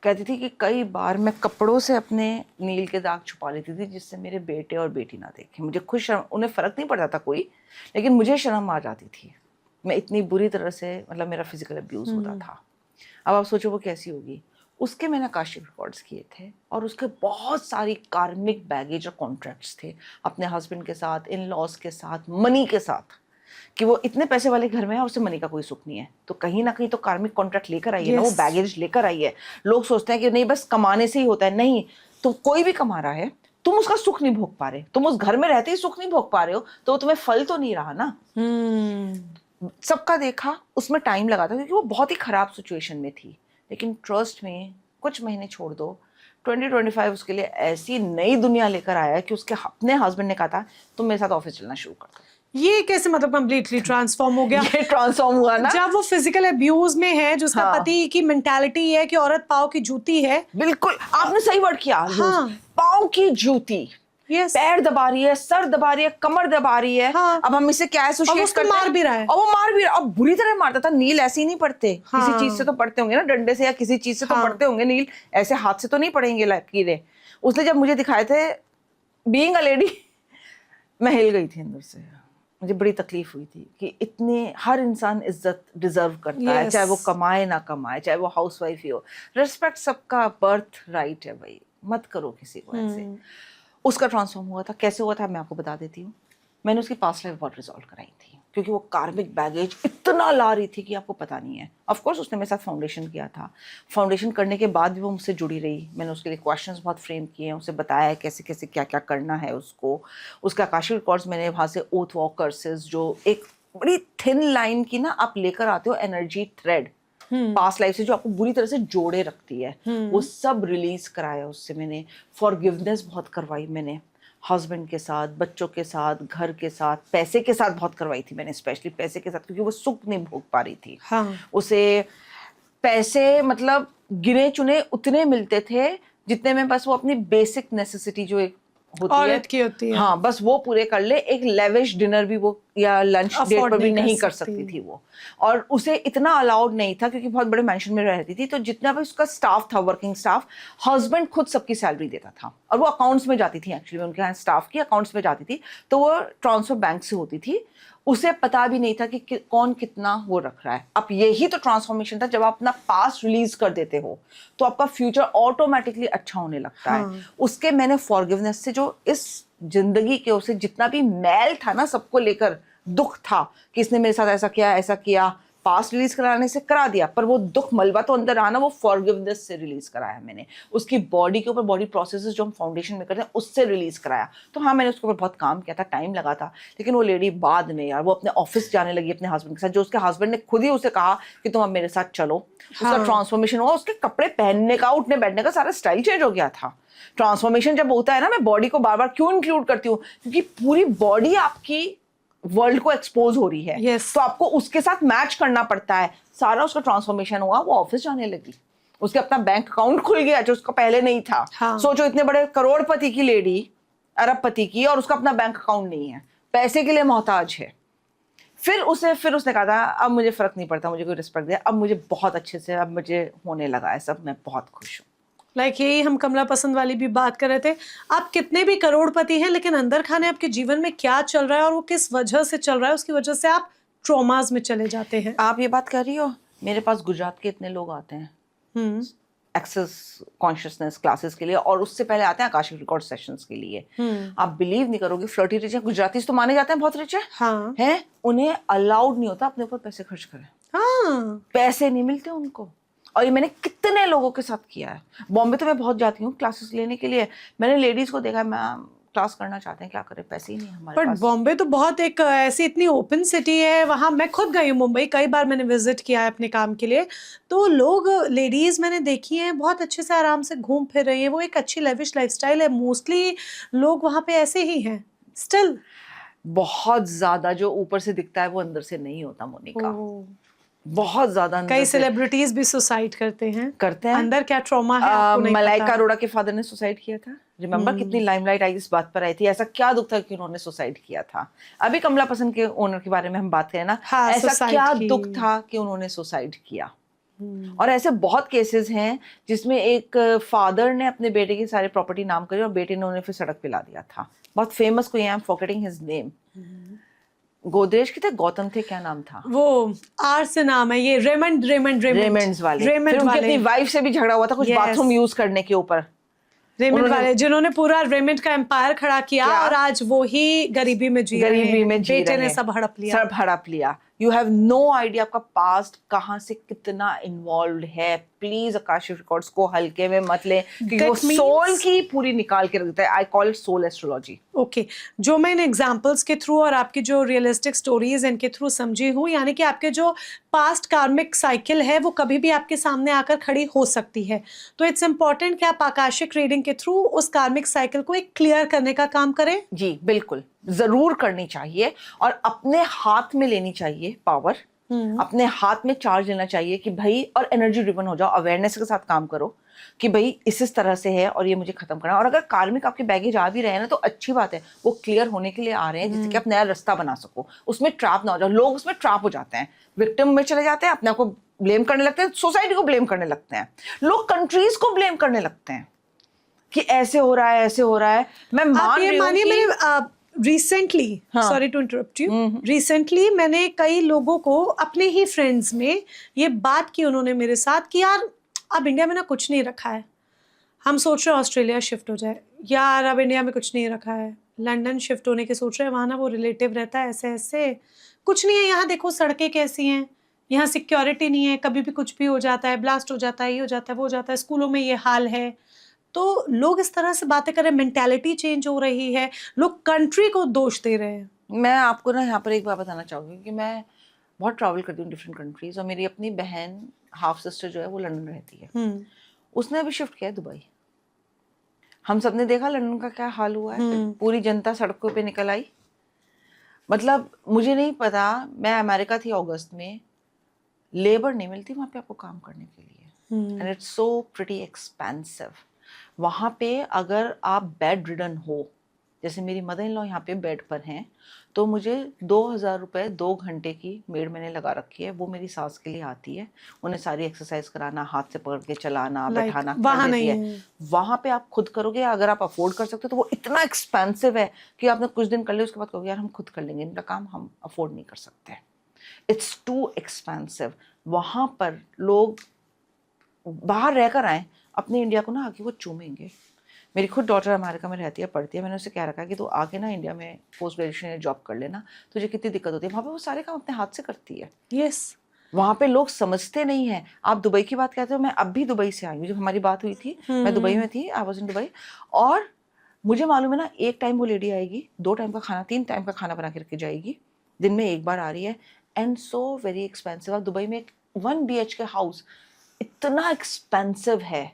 कहती थी कि कई बार मैं कपड़ों से अपने नील के दाग छुपा लेती थी, जिससे मेरे बेटे और बेटी ना देखें। मुझे खुद शर्म, उन्हें फ़र्क नहीं पड़ता था कोई, लेकिन मुझे शर्म आ जाती थी। मैं इतनी बुरी तरह से, मतलब मेरा फिजिकल अब्यूज़ होता था। अब आप सोचो वो कैसी होगी। उसके मैंने आकाशिक रिकॉर्ड्स किए थे, और उसके बहुत सारी कार्मिक बैगेज और कॉन्ट्रैक्ट्स थे अपने हस्बैंड के साथ, इन लॉज के साथ, मनी के साथ, कि वो इतने पैसे वाले घर में है और उसे मनी का कोई सुख नहीं है। तो कहीं ना कहीं तो कार्मिक कॉन्ट्रैक्ट लेकर आई है ना, वो बैगेज लेकर आई है। लोग सोचते हैं कि नहीं बस कमाने से ही होता है, नहीं। तो कोई भी कमा रहा है, तुम उसका सुख नहीं भोग पा रहे, तुम उस घर में रहते ही सुख नहीं भोग पा रहे हो, तो तुम्हें फल तो नहीं रहा ना। सबका देखा, उसमें टाइम लगा था क्योंकि वो बहुत ही खराब सिचुएशन में थी। लेकिन ट्रस्ट में कुछ महीने छोड़ दो, 2025 उसके लिए ऐसी नई दुनिया लेकर आया कि उसके अपने हस्बैंड ने कहा था तुम मेरे साथ ऑफिस चलना शुरू कर दो। ये कैसे मतलब कंप्लीटली ट्रांसफॉर्म हो गया? ये ट्रांसफॉर्म हुआ ना, जब वो फिजिकल अब्यूज में है, जो उसका पति की मेंटालिटी है कि औरत पाँव की जूती है। बिल्कुल, आपने सही वर्ड किया। हाँ। पाँव की जूती, yes. पैर दबा रही है, सर दबा रही है, कमर दबा रही है। हाँ। अब हम इसे क्या एसोसिएट करते हैं? मार भी रहा है, और वो मार भी रहा है, और बुरी तरह मारता था। नील ऐसे ही नहीं पड़ते, किसी चीज से तो पड़ते होंगे ना, डंडे से या किसी चीज से तो पड़ते होंगे नील, ऐसे हाथ से तो नहीं पड़ेंगे लकीरें। उसने जब मुझे दिखाए थे, बीइंग अ लेडी, मैं हिल गई थी अंदर से। मुझे बड़ी तकलीफ हुई थी कि इतने, हर इंसान इज्जत डिजर्व करता है, चाहे वो कमाए ना कमाए, चाहे वो हाउसवाइफ ही हो। रिस्पेक्ट सबका बर्थ राइट है भाई, मत करो किसी को ऐसे। उसका ट्रांसफॉर्म हुआ था। कैसे हुआ था मैं आपको बता देती हूँ। मैंने उसकी पास्ट लाइफ बहुत रिजॉल्व कराई थी, क्योंकि वो कार्मिक बैगेज इतना ला रही थी कि आपको पता नहीं है। ऑफ कोर्स उसने मेरे साथ फाउंडेशन किया था। फाउंडेशन करने के बाद भी वो मुझसे जुड़ी रही। मैंने उसके लिए क्वेश्चंस बहुत फ्रेम किए हैं, उसे बताया कैसे कैसे क्या क्या करना है उसको। उसका आकाशिक रिकॉर्ड्स मैंने वहाँ से ओथ वॉक कर्सेस, जो एक बड़ी थिन लाइन की ना आप लेकर आते हो एनर्जी थ्रेड पास्ट लाइफ से, जो आपको बुरी तरह से जोड़े रखती है, वो सब रिलीज कराया उससे मैंने। फॉरगिवनेस बहुत करवाई मैंने, हस्बैंड के साथ, बच्चों के साथ, घर के साथ, पैसे के साथ बहुत करवाई थी मैंने, स्पेशली पैसे के साथ, क्योंकि वो सुख नहीं भोग पा रही थी। हाँ। उसे पैसे मतलब गिने चुने उतने मिलते थे जितने में बस वो अपनी बेसिक नेसेसिटी जो एक होती है, हाँ, बस वो पूरे कर ले। एक लेविश डिनर भी वो या लंच डेट पर भी नहीं कर सकती थी वो। और उसे इतना अलाउड नहीं था, क्योंकि बहुत बड़े मेंशन में रहती थी, तो जितना भी उसका स्टाफ था, वर्किंग स्टाफ, हस्बैंड खुद सबकी सैलरी देता था, और वो अकाउंट्स में जाती थी। एक्चुअली उनके यहाँ स्टाफ की अकाउंट्स में जाती थी, तो वो ट्रांसफर बैंक से होती थी। उसे पता भी नहीं था कि कौन कितना वो रख रहा है। अब यही तो ट्रांसफॉर्मेशन था। जब आप अपना पास्ट रिलीज कर देते हो तो आपका फ्यूचर ऑटोमेटिकली अच्छा होने लगता है। उसके मैंने फॉरगिवनेस से, जो इस जिंदगी के उसे जितना भी मैल था ना, सबको लेकर दुख था कि इसने मेरे साथ ऐसा किया, पास्ट रिलीज कराने से करा दिया, पर वो दुख मलबा तो अंदर आना, वो फॉरगिवनेस से रिलीज कराया मैंने। उसकी बॉडी के ऊपर बॉडी प्रोसेसेस जो हम फाउंडेशन में करते हैं, उससे रिलीज कराया। तो हाँ, मैंने उसके ऊपर बहुत काम किया था, टाइम लगा था। लेकिन वो लेडी बाद में यार, वो अपने ऑफिस जाने लगी अपने हस्बैंड के साथ, जो उसके हस्बैंड ने खुद ही उसे कहा कि तुम अब मेरे साथ चलो। उसका ट्रांसफॉर्मेशन हुआ, उसके कपड़े पहनने का, उठने बैठने का सारा स्टाइल चेंज हो गया था। ट्रांसफॉर्मेशन जब होता है ना, मैं बॉडी को बार बार क्यों इंक्लूड करती हूँ, क्योंकि पूरी बॉडी आपकी वर्ल्ड को एक्सपोज हो रही है। yes. तो आपको उसके साथ मैच करना पड़ता है। सारा उसका ट्रांसफॉर्मेशन हुआ, वो ऑफिस जाने लगी, उसके अपना बैंक अकाउंट खुल गया जो उसका पहले नहीं था। हाँ. सोचो, इतने बड़े करोड़पति की लेडी, अरबपति की, और उसका अपना बैंक अकाउंट नहीं है, पैसे के लिए मोहताज है। फिर उसने कहा था अब मुझे फर्क नहीं पड़ता, मुझे कोई रिस्पेक्ट दे, अब मुझे बहुत अच्छे से अब मुझे होने लगा है सब, मैं बहुत खुश हूँ। यही हम कमला पसंद वाली भी बात कर रहे थे। आप कितने भी करोड़पति हैं, लेकिन अंदर खाने आपके जीवन में क्या चल रहा है और वो किस वजह से चल रहा है, उसकी वजह से आप ट्रॉमास में चले जाते हैं। आप ये बात कर रही हो, मेरे पास गुजरात के इतने लोग आते हैं एक्सेस कॉन्शियसनेस क्लासेस के लिए, और उससे पहले आते हैं आकाशिक रिकॉर्ड सेशंस के लिए। आप बिलीव नहीं करोगे, फ्लर्टी रिच है, गुजराती तो माने जाते हैं बहुत रिच है, हाँ। हैं, उन्हें अलाउड नहीं होता अपने ऊपर पैसे खर्च करें। हाँ। पैसे नहीं मिलते उनको, और ये मैंने कितने लोगों के साथ किया है। बॉम्बे तो मैं बहुत जाती हूँ क्लासेस लेने के लिए, मैंने लेडीज को देखा, मैम क्लास करना चाहते हैं, क्या करें, पैसे ही नहीं हमारे बट पास। बॉम्बे तो बहुत एक ऐसी इतनी ओपन सिटी है, वहाँ मैं खुद गई हूँ मुंबई, कई बार मैंने विजिट किया है अपने काम के लिए, तो लोग लेडीज मैंने देखी हैं बहुत अच्छे से आराम से घूम फिर रही हैं, वो एक अच्छी लेविश लाइफस्टाइल है। मोस्टली लोग वहाँ पे ऐसे ही हैं स्टिल। बहुत ज्यादा जो ऊपर से दिखता है वो अंदर से नहीं होता मोनिका, बहुत ज्यादा अंदर कई से सेलिब्रिटीज भी सुसाइड करते हैं। करते हैं। अंदर क्या ट्रॉमा है आपको नहीं मलाइका पता। अरोड़ा के फादर ने सुसाइड किया था, रिमेम्बर कितनी लाइमलाइट आई इस बात पर आई थी, ऐसा क्या दुख था कि उन्होंने सुसाइड किया था। अभी कमला पसंद के ओनर के बारे में हम बात करें ना, हाँ, ऐसा suicide क्या की। दुख था कि उन्होंने सुसाइड किया। और ऐसे बहुत केसेस हैं जिसमें एक फादर ने अपने बेटे की सारी प्रॉपर्टी नाम करी और बेटे ने उन्हें फिर सड़क पे ला दिया था। बहुत फेमस कोई, I am forgetting his name, Godrej के थे, गौतम थे, क्या नाम था वो, आर से नाम है ये, रेमंड्स वाले। रेमंड फिर उनकी वाले। अपनी वाइफ से भी झगड़ा हुआ था कुछ Yes. बाथरूम यूज करने के ऊपर। रेमंड उन्होंने- वाले जिन्होंने पूरा रेमंड का एम्पायर खड़ा किया क्या? और आज वो ही गरीबी में जी रहे गरीबी हैं। में जी बेटे रहे ने हैं। सब हड़प लिया। सब हड़प लिया। यू हैव नो आइडिया आपका पास्ट कहाँ से कितना इन्वॉल्व है। प्लीज आकाशिक रिकॉर्ड्स को हल्के में मत लें, क्योंकि वो That means- सोल की पूरी निकाल के रख देता है। I call it soul astrology. Okay, जो मैं इन एग्जाम्पल्स के थ्रू और आपकी जो रियलिस्टिक स्टोरीज इनके थ्रू समझी हूँ, यानी कि आपके जो पास्ट कार्मिक साइकिल है वो कभी भी आपके सामने आकर खड़ी हो सकती है। तो इट्स इम्पॉर्टेंट कि आप आकाशिक रीडिंग के थ्रू उस कार्मिक साइकिल को एक क्लियर करने का काम करें। जी बिल्कुल, जरूर करनी चाहिए, और अपने हाथ में लेनी चाहिए पावर, अपने हाथ में चार्ज लेना चाहिए कि भाई, और एनर्जी ड्रिवन हो जाओ, अवेयरनेस के साथ काम करो कि भाई इस तरह से है और ये मुझे खत्म करना। और अगर कार्मिक आपके बैगेज आ भी रहे हैं ना तो अच्छी बात है, वो क्लियर होने के लिए आ रहे हैं जिससे कि आप नया रास्ता बना सको, उसमें ट्रैप ना हो जाओ। लोग उसमें ट्रैप हो जाते हैं, विक्टिम में चले जाते हैं, अपने आप को ब्लेम करने लगते हैं, सोसाइटी को ब्लेम करने लगते हैं, लोग कंट्रीज को ब्लेम करने लगते हैं कि ऐसे हो रहा है, ऐसे हो रहा है। मैं मान रही हूँ कि रिसेंटली, हाँ। Sorry to interrupt you, recently मैंने कई लोगों को अपने ही फ्रेंड्स में ये बात की उन्होंने मेरे साथ कि यार अब इंडिया में ना कुछ नहीं रखा है, हम सोच रहे हैं ऑस्ट्रेलिया शिफ्ट हो जाए, यार अब इंडिया में कुछ नहीं रखा है, लंदन शिफ्ट होने के सोच रहे हैं, वहाँ ना वो रिलेटिव रहता है, ऐसे ऐसे कुछ नहीं है, यहाँ देखो सड़कें कैसी हैं, यहाँ सिक्योरिटी नहीं है, कभी भी कुछ भी हो जाता है, ब्लास्ट हो जाता है, ये हो जाता है, वो हो जाता है, स्कूलों में ये हाल है। तो लोग इस तरह से बातें कर रहे हैं, मेंटालिटी चेंज हो रही है, लोग कंट्री को दोष दे रहे हैं। मैं आपको ना यहाँ पर एक बात बताना चाहूँगी कि मैं बहुत ट्रैवल करती हूँ डिफरेंट कंट्रीज, और मेरी अपनी बहन हाफ सिस्टर जो है वो लंदन रहती है, उसने अभी शिफ्ट किया है दुबई। हम सब ने देखा लंदन का क्या हाल हुआ है, पूरी जनता सड़कों पे निकल आई। मतलब मुझे नहीं पता, मैं अमेरिका थी अगस्त में, लेबर नहीं मिलती वहाँ पे आपको काम करने के लिए, and it's so pretty expensive. वहाँ पे अगर आप बेड रिडन हो, जैसे मेरी मदर इन लॉ यहाँ पे बेड पर हैं, तो मुझे 2000 रुपये 2 घंटे की मेड मैंने लगा रखी है, वो मेरी सास के लिए आती है, उन्हें सारी एक्सरसाइज कराना, हाथ से पकड़ के चलाना, बैठाना वहाँ कर देती नहीं है। वहाँ पे आप खुद करोगे, अगर आप अफोर्ड कर सकते हो, तो वो इतना एक्सपेंसिव है कि आपने कुछ दिन कर लिया, उसके बाद कहोगे यार हम खुद कर लेंगे, इनका काम हम अफोर्ड नहीं कर सकते, इट्स टू एक्सपेंसिव। वहाँ पर लोग बाहर रहकर आए, अपने इंडिया को ना आके वो चूमेंगे। मेरी खुद डॉटर अमेरिका में रहती है, पढ़ती है, मैंने उससे कह रखा है कि तू आके ना इंडिया में पोस्ट ग्रेजुएशन जॉब कर लेना, तुझे कितनी दिक्कत होती है, वहाँ पे वो सारे काम अपने हाथ से करती है। यस, वहाँ पे लोग समझते नहीं हैं। आप दुबई की बात कहते हो, मैं अब भी दुबई से आई हूँ, जब हमारी बात हुई थी मैं दुबई में थी, आई वाज इन दुबई, और मुझे मालूम है ना, एक टाइम वो लेडी आएगी, 2 टाइम का खाना, 3 टाइम का खाना बना के रख के जाएगी, दिन में एक बार आ रही है, एंड सो वेरी एक्सपेंसिव। और दुबई में एक 1 BHK हाउस इतना एक्सपेंसिव है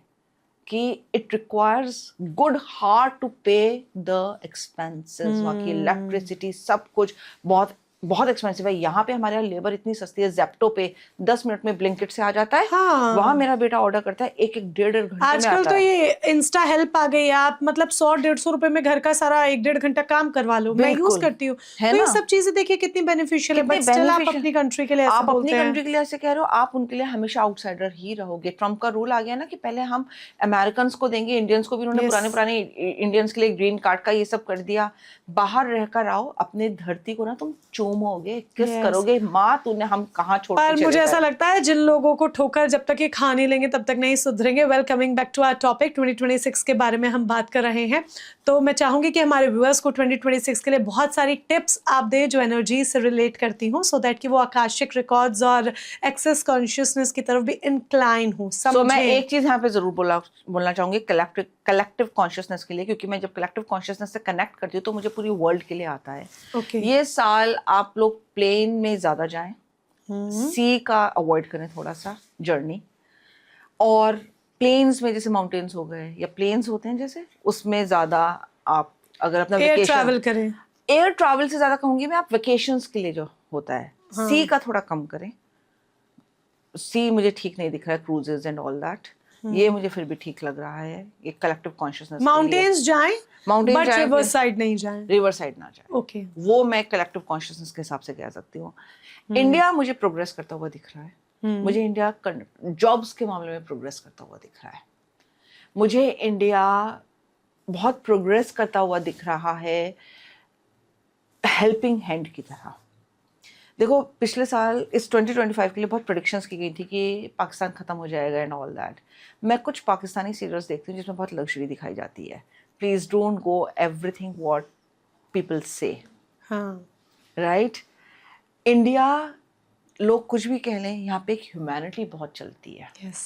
कि it requires good heart to pay the expenses. वहाँ की इलेक्ट्रिसिटी सब कुछ बहुत बहुत एक्सपेंसिव है। यहाँ पे हमारे यहाँ लेबर इतनी सस्ती है, जेप्टो पे 10 मिनट में ब्लिंकिट से आ जाता है। हाँ। वहाँ मेरा बेटा ऑर्डर करता है, एक एक डेढ़ घंटे में आजकल आता तो है। ये इंस्टा हेल्प आ गई है, आप मतलब 100-150 रुपए में घर का सारा 1-1.5 घंटा काम करवा लो। मैं यूज बिल्कुल। करती हूँ। है तो ये ना? सब चीजें देखिए कितनी बेनिफिशियल है, कितने बट स्टिल आप beneficial- अपनी कंट्री के लिए ऐसे आप अपनी बोलते हैं। कंट्री के लिए ऐसे कह रहे हो, आप उनके लिए हमेशा आउटसाइडर ही रहोगे। ट्रम्प का रूल आ गया ना कि पहले हम अमेरिकन को देंगे, इंडियंस को भी उन्होंने Yes. पुराने पुराने इंडियंस के लिए ग्रीन कार्ड का ये सब कर दिया। बाहर रहकर आओ, अपने धरती को ना तुम चूमोगे, किस Yes. करोगे, माँ तूने हम कहाँ छोड़ के पर चले मुझे ऐसा गए। लगता है जिन लोगों को ठोकर जब तक ये खा नहीं लेंगे तब तक नहीं सुधरेंगे। Well, coming back to our topic, 2026 के बारे में हम बात कर रहे हैं। तो मैं चाहूंगी कि हमारे व्यूअर्स को 2026 के लिए बहुत सारी टिप्स आप दें जो एनर्जी से रिलेट करती हूँ, सो दैट कि वो आकाशिक रिकॉर्ड्स और एक्सेस कॉन्शियसनेस की तरफ भी इंक्लाइन हो, तो मैं समझें। एक चीज यहाँ पे जरूर बोलना चाहूंगी कलेक्टिव कॉन्शियसनेस के लिए, क्योंकि मैं जब कलेक्टिव कॉन्शियसनेस से कनेक्ट करती हूँ तो मुझे पूरी वर्ल्ड के लिए आता है। ओके। ये साल आप लोग प्लेन में ज्यादा जाएं, सी का अवॉइड करें थोड़ा सा जर्नी, और प्लेन्स में जैसे माउंटेन्स हो गए या प्लेन्स होते हैं जैसे, उसमें ज्यादा आप अगर अपना एयर वेकेशन, ट्रैवल करें। एयर ट्रैवल से ज्यादा कहूंगी मैं, आप वेकेशंस के लिए जो होता है सी का थोड़ा कम करें। सी मुझे ठीक नहीं दिख रहा है, क्रूजेज एंड ऑल दैट, ये मुझे फिर भी ठीक लग रहा है। ये कलेक्टिव कॉन्शियसनेस, माउंटेन्स जाएं, माउंटेन बट जाएं, रिवर साइड नहीं जाएं। रिवर साइड ना जाए, ओके। वो मैं कलेक्टिव कॉन्शियसनेस के हिसाब से कह सकती हूँ। इंडिया मुझे प्रोग्रेस करता हुआ दिख रहा है। मुझे इंडिया जॉब्स के मामले में प्रोग्रेस करता हुआ दिख रहा है। मुझे इंडिया बहुत प्रोग्रेस करता हुआ दिख रहा है हेल्पिंग हैंड की तरह। देखो, पिछले साल इस 2025 के लिए बहुत प्रेडिक्शंस की गई थी कि पाकिस्तान खत्म हो जाएगा एंड ऑल दैट। मैं कुछ पाकिस्तानी सीरियल्स देखती हूँ जिसमें बहुत लग्जरी दिखाई जाती है। Please don't go everything what people से, हाँ। राइट? इंडिया, लोग कुछ भी कह लें, यहाँ पे एक ह्यूमैनिटी बहुत चलती है। यस।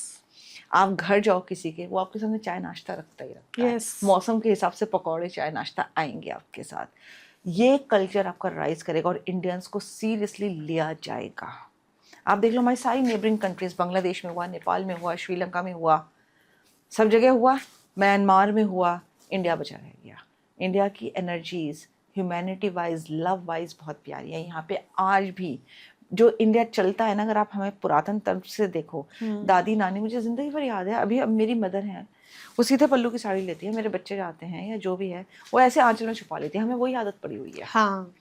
आप घर जाओ किसी के, वो आपके सामने चाय नाश्ता रखता ही रखता है। Yes. मौसम के हिसाब से पकौड़े चाय नाश्ता आएंगे आपके साथ। ये कल्चर आपका राइज करेगा और इंडियंस को सीरियसली लिया जाएगा। आप देख लो, हमारी सारी नेबरिंग कंट्रीज, बांग्लादेश में हुआ, नेपाल में हुआ, श्रीलंका में हुआ, सब जगह हुआ, म्यांमार में हुआ, इंडिया बचा रह गया। इंडिया की energies humanity wise, love wise बहुत प्यारी है। यहाँ पे आज भी जो इंडिया चलता है ना, अगर आप हमें पुरातन तरफ से देखो, दादी नानी, मुझे जिंदगी भर याद है। अभी अब मेरी मदर है, वो सीधे पल्लू की साड़ी लेती है, मेरे बच्चे जाते हैं या जो भी है वो ऐसे आंचल में छुपा लेती है। हमें वही आदत पड़ी हुई है। हाँ।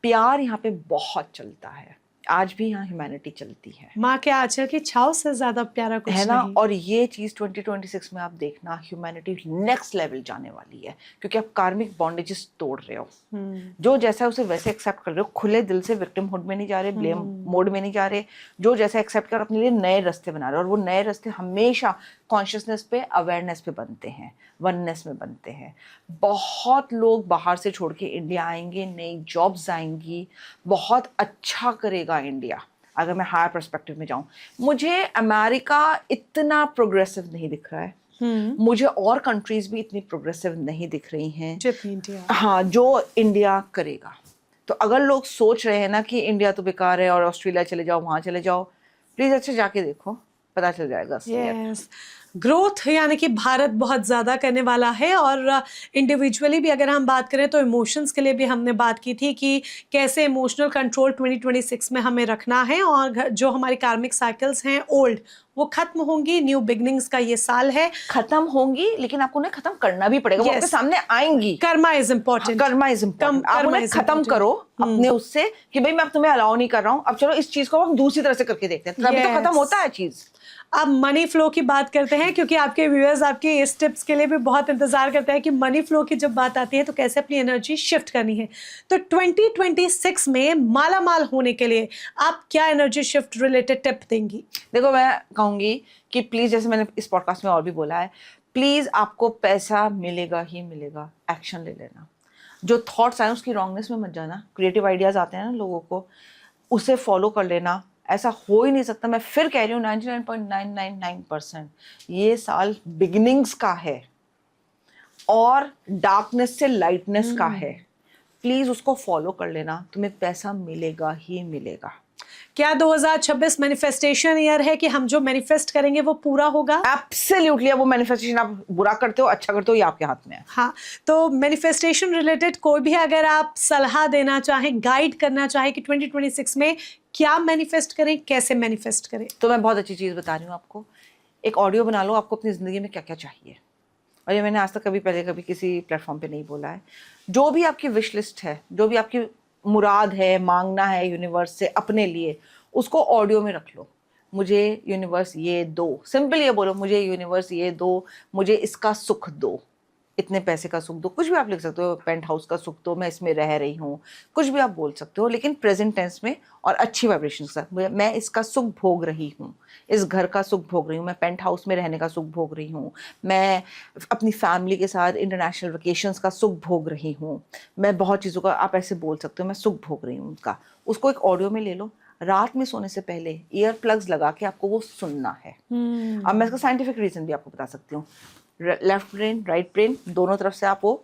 प्यार यहाँ पे बहुत चलता है, आज भी यहाँ ह्यूमैनिटी चलती है। माँ के आंचल की छाव से ज्यादा प्यारा कुछ है ना? नहीं। और ये चीज 2026 में आप देखना, ह्यूमैनिटी नेक्स्ट लेवल जाने वाली है, क्योंकि आप कार्मिक बॉन्डेजेस तोड़ रहे हो। जो जैसा है उसे वैसे एक्सेप्ट कर रहे हो, खुले दिल से विक्टिमहुड में नहीं जा रहे, ब्लेम मोड में नहीं जा रहे। जो जैसा एक्सेप्ट कर, अपने लिए नए रास्ते बना रहे हो, और वो नए रास्ते हमेशा कॉन्शियसनेस पे, अवेयरनेस पे बनते हैं, वननेस में बनते हैं। बहुत लोग बाहर से छोड़ के इंडिया आएंगे, नई जॉब्स आएंगी, बहुत अच्छा करेगा इंडिया। अगर मैं हायर पर्सपेक्टिव में जाऊं, मुझे अमेरिका इतना प्रोग्रेसिव नहीं दिख रहा है। मुझे और कंट्रीज भी इतनी प्रोग्रेसिव नहीं दिख रही हैं जितनी इंडिया। हाँ, जो इंडिया करेगा। तो अगर लोग सोच रहे हैं ना कि इंडिया तो बेकार है और ऑस्ट्रेलिया चले जाओ, वहां चले जाओ, प्लीज अच्छे जाके देखो, पता चल जाएगा। यस। ग्रोथ यानी कि भारत बहुत ज़्यादा करने वाला है। और इंडिविजुअली भी अगर हम बात करें तो इमोशंस के लिए भी हमने बात की थी कि कैसे इमोशनल कंट्रोल 2026 में हमें रखना है, और जो हमारी कार्मिक साइकिल्स हैं ओल्ड, वो खत्म होंगी। न्यू बिगनिंग्स का ये साल है। खत्म होंगी, लेकिन आपको उन्हें खत्म करना भी पड़ेगा। वो आपके सामने आएंगी। Karma is important. Karma is important. आप उन्हें खत्म करो अपने उससे कि भाई मैं अब तुम्हें अलाउ नहीं कर रहा हूँ, अब चलो इस चीज को हम दूसरी तरह से करके देखते हैं, तभी तो खत्म होता है चीज। अब मनी फ्लो की बात करते हैं, क्योंकि आपके व्यूअर्स आपके इस टिप्स के लिए भी बहुत इंतजार करते हैं कि मनी फ्लो की जब बात आती है तो कैसे अपनी एनर्जी शिफ्ट करनी है। तो 2026 में माला माल होने के लिए आप क्या एनर्जी शिफ्ट रिलेटेड टिप देंगी? देखो, मैं कहूंगी कि प्लीज, जैसे मैंने इस पॉडकास्ट में और भी बोला है, प्लीज आपको पैसा मिलेगा ही मिलेगा, एक्शन ले लेना। जो थॉट्स आए उसकी रॉन्गनेस में मत जाना। क्रिएटिव आइडियाज आते हैं ना लोगों को, उसे फॉलो कर लेना। ऐसा हो ही नहीं सकता। मैं फिर कह रही हूँ, 99.999% ये साल बिगिनिंग्स का है और डार्कनेस से लाइटनेस का है। प्लीज उसको फॉलो कर लेना, तुम्हें पैसा मिलेगा ही मिलेगा। क्या 2026 मैनिफेस्टेशन ईयर है कि हम जो मैनिफेस्ट करेंगे वो पूरा होगा? एब्सोल्युटली, वो मैनिफेस्टेशन आप बुरा करते हो अच्छा करते हो, ये आपके हाथ में है। हाँ, तो मैनिफेस्टेशन रिलेटेड कोई भी अगर आप सलाह देना चाहें, गाइड करना चाहें कि 2026 में क्या मैनिफेस्ट करें, कैसे मैनिफेस्ट करें? तो मैं बहुत अच्छी चीज़ बता रही हूँ आपको। एक ऑडियो बना लो, आपको अपनी ज़िंदगी में क्या क्या चाहिए, और ये मैंने आज तक कभी किसी प्लेटफॉर्म पे नहीं बोला है। जो भी आपकी विश लिस्ट है, जो भी आपकी मुराद है, मांगना है यूनिवर्स से अपने लिए, उसको ऑडियो में रख लो। मुझे यूनिवर्स ये दो, सिंपल ये बोलो, मुझे यूनिवर्स ये दो, मुझे इसका सुख दो, इतने पैसे का सुख दो, कुछ भी आप लिख सकते हो, पेंट हाउस का सुख दो, मैं इसमें रह रही हूँ, कुछ भी आप बोल सकते हो, लेकिन प्रेजेंट टेंस में और अच्छी वाइब्रेशन के साथ। मैं इसका सुख भोग रही हूँ, इस घर का सुख भोग रही हूँ, मैं पेंट हाउस में रहने का सुख भोग रही हूँ, मैं अपनी फैमिली के साथ इंटरनेशनल वेकेशंस का सुख भोग रही हूँ, मैं बहुत चीज़ों का, आप ऐसे बोल सकते हो, मैं सुख भोग रही हूँ उनका। उसको एक ऑडियो में ले लो, रात में सोने से पहले ईयर प्लग्स लगा के आपको वो सुनना है। अब मैं इसका साइंटिफिक रीजन भी आपको बता सकती हूँ। लेफ्ट ब्रेन राइट ब्रेन दोनों तरफ से आप वो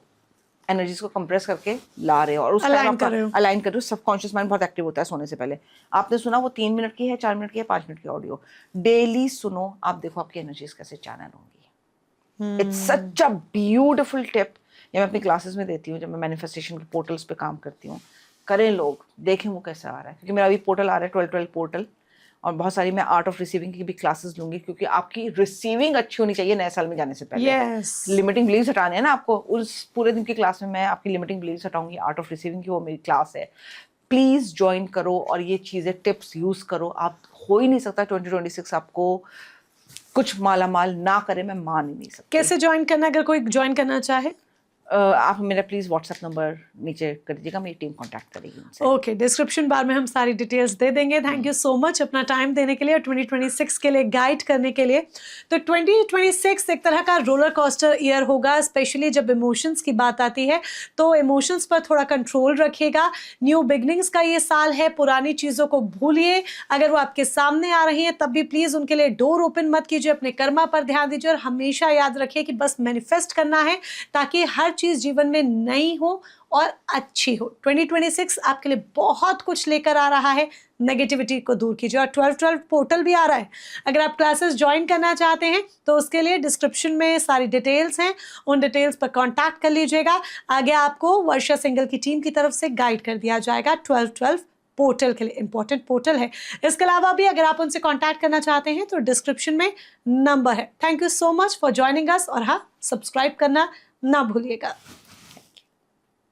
एनर्जीज को कंप्रेस करके ला रहे हो, और उस टाइम आप अलाइन कर रहे हो। सबकॉन्शियस माइंड बहुत एक्टिव होता है सोने से पहले। आपने सुना वो 3 मिनट की है, 4 मिनट की है, 5 मिनट की ऑडियो, डेली सुनो, आप देखो आपकी एनर्जीज कैसे चैनल होंगी। It's such a beautiful tip, ये मैं अपनी क्लासेस में देती हूँ जब मैं मैनिफेस्टेशन के पोर्टल्स पे काम करती हूँ। करें लोग, देखें वो कैसा आ रहा है, क्योंकि मेरा अभी पोर्टल आ रहा है 12 पोर्टल, और बहुत सारी मैं आर्ट ऑफ रिसीविंग की भी क्लासेस लूंगी, क्योंकि आपकी रिसीविंग अच्छी होनी चाहिए नए साल में जाने से पहले। लिमिटिंग बिलीव्स हटाने हैं ना आपको। उस पूरे दिन की क्लास में मैं आपकी लिमिटिंग बिलीव्स हटाऊंगी, आर्ट ऑफ रिसीविंग की वो मेरी क्लास है। प्लीज ज्वाइन करो और ये चीजें टिप्स यूज करो। आप हो ही नहीं सकता 2026 आपको कुछ माला माल ना करे, मैं मान ही नहीं सकती। कैसे ज्वाइन करना, अगर कोई ज्वाइन करना चाहे? आप मेरा प्लीज व्हाट्सएप नंबर नीचे कर दीजिएगा, मेरी टीम कांटेक्ट करेगी उनसे। ओके, डिस्क्रिप्शन बार में हम सारी डिटेल्स दे देंगे। थैंक यू सो मच अपना टाइम देने के लिए और 2026 के लिए गाइड करने के लिए। तो 2026 एक तरह का रोलर कोस्टर ईयर होगा, स्पेशली जब इमोशंस की बात आती है, तो इमोशंस पर थोड़ा कंट्रोल रखिएगा। न्यू बिगनिंग्स का ये साल है, पुरानी चीज़ों को भूलिए। अगर वो आपके सामने आ रही हैं तब भी प्लीज़ उनके लिए डोर ओपन मत कीजिए, अपने कर्मा पर ध्यान दीजिए, और हमेशा याद रखिए कि बस मैनिफेस्ट करना है ताकि हर चीज़ जीवन में नई हो और अच्छी हो। 2026 आपके लिए बहुत कुछ लेकर आ रहा है, नेगेटिविटी को दूर कीजिए। और 12 पोर्टल भी आ रहा है, अगर आप क्लासेस ज्वाइन करना चाहते हैं तो उसके लिए डिस्क्रिप्शन में सारी डिटेल्स हैं, उन डिटेल्स पर कांटेक्ट कर लीजिएगा। आगे आपको वर्षा सिंगल की टीम की तरफ से गाइड कर दिया जाएगा 12 पोर्टल के लिए। इंपॉर्टेंट पोर्टल है। इसके अलावा भी अगर आप उनसे कांटेक्ट करना चाहते हैं तो डिस्क्रिप्शन में नंबर है। Thank you so much for joining us, और हाँ, सब्सक्राइब करना ना भूलिएगा।